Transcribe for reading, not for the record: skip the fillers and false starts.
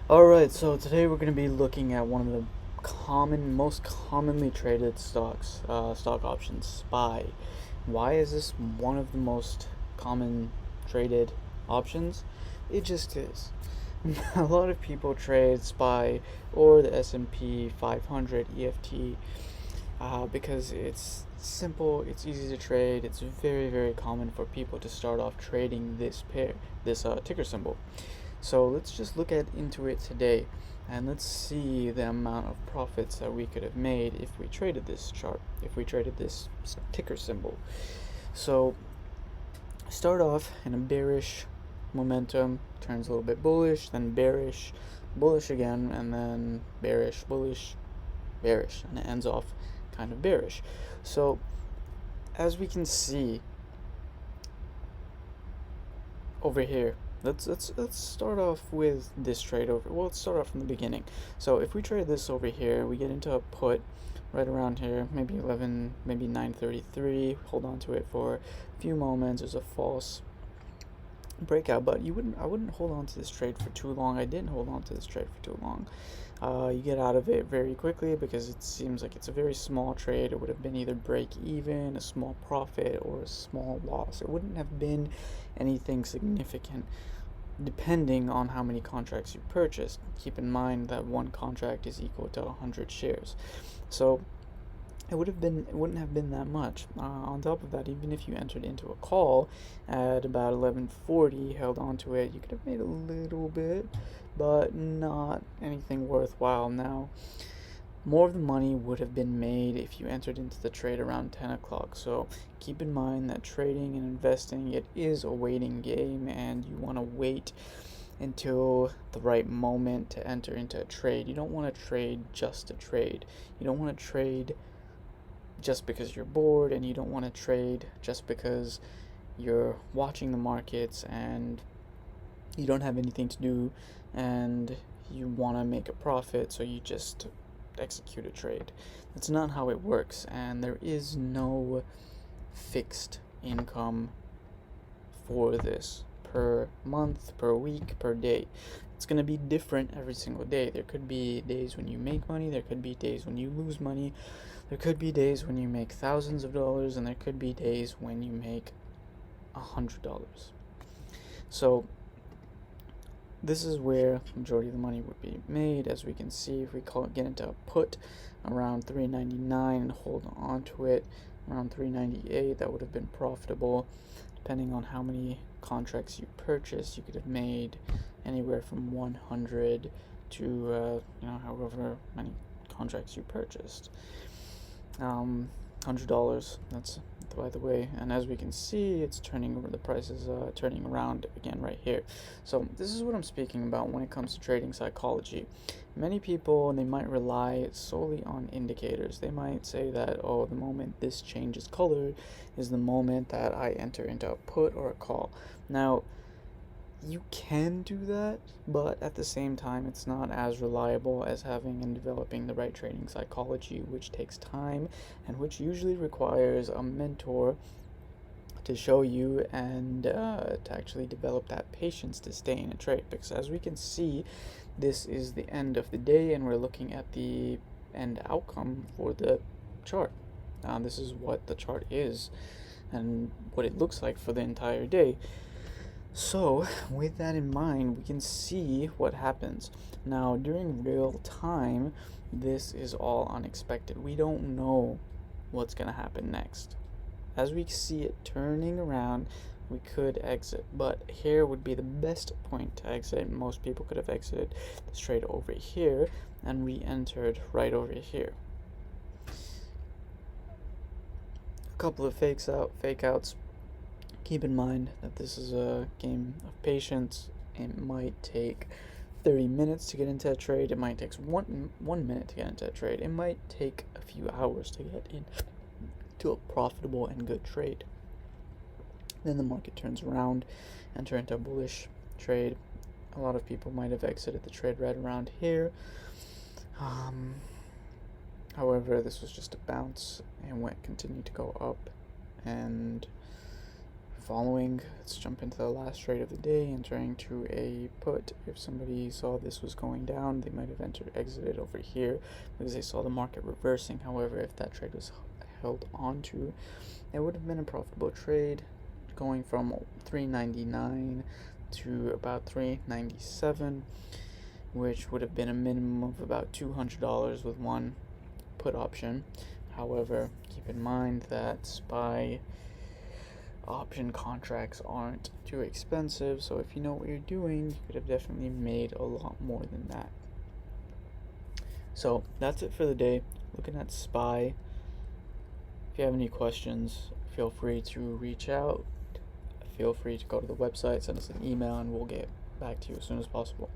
Alright, so today we're going to be looking at one of the most commonly traded stock options, SPY. Why is this one of the most common traded options? It just is. A lot of people trade SPY or the S&P 500 EFT because it's simple, it's easy to trade, it's very, very common for people to start off trading this ticker symbol. So let's just look into it today and let's see the amount of profits that we could have made if we traded this chart, if we traded this ticker symbol. So start off in a bearish momentum, turns a little bit bullish, then bearish, bullish again, and then bearish, bullish, bearish, and it ends off kind of bearish. So as we can see over here, let's start off with this trade over. Well, let's start off from the beginning. So if we trade this over here, we get into a put right around here, maybe 11, maybe 933. Hold on to it for a few moments. There's a false breakout, but I wouldn't hold on to this trade for too long. I didn't hold on to this trade for too long. You get out of it very quickly because it seems like it's a very small trade. It would have been either break even, a small profit, or a small loss. It wouldn't have been anything significant depending on how many contracts you purchased. Keep in mind that one contract is equal to 100 shares. So it wouldn't have been that much. On top of that, even if you entered into a call at about 11:40, held on to it, you could have made a little bit, but not anything worthwhile. Now, more of the money would have been made if you entered into the trade around 10 o'clock. So keep in mind that trading and investing, it is a waiting game, and you want to wait until the right moment to enter into a trade. You don't want to trade just to trade. You don't want to trade just because you're bored, and you don't want to trade just because you're watching the markets and you don't have anything to do and you want to make a profit, so you just execute a trade. That's not how it works, and there is no fixed income for this per month, per week, per day. It's going to be different every single day. There could be days when you make money, there could be days when you lose money, there could be days when you make thousands of dollars, and there could be days when you make $100. So this is where the majority of the money would be made. As we can see, if we get into a put around 399 and hold on to it around 398, that would have been profitable. Depending on how many contracts you purchased, you could have made anywhere from 100 to however many contracts you purchased. $100, that's by the way, and as we can see, it's turning over, the price is turning around again right here. So this is what I'm speaking about when it comes to trading psychology. Many people, they might rely solely on indicators. They might say that, oh, the moment this changes color is the moment that I enter into a put or a call. Now, you can do that, but at the same time, it's not as reliable as having and developing the right trading psychology, which takes time and which usually requires a mentor to show you and to actually develop that patience to stay in a trade. Because as we can see, this is the end of the day, and we're looking at the end outcome for the chart. This is what the chart is and what it looks like for the entire day. So, with that in mind, we can see what happens. Now, during real time, this is all unexpected. We don't know what's going to happen next. As we see it turning around, we could exit, but here would be the best point to exit. Most people could have exited this trade over here and re-entered right over here. A couple of fake outs. Keep in mind that this is a game of patience. It might take 30 minutes to get into a trade. It might take one minute to get into a trade. It might take a few hours to get into a profitable and good trade. Then the market turns around, enter into a bullish trade. A lot of people might have exited the trade right around here. However, this was just a bounce and continued to go up, and following. Let's jump into the last trade of the day, entering to a put. If somebody saw this was going down, they might have exited over here because they saw the market reversing. However, if that trade was held onto, it would have been a profitable trade, going from 399 to about 397, which would have been a minimum of about $200 with one put option. However, keep in mind that SPY option contracts aren't too expensive, so if you know what you're doing, you could have definitely made a lot more than that. So that's it for the day. Looking at SPY. If you have any questions, feel free to reach out. Feel free to go to the website, send us an email, and we'll get back to you as soon as possible.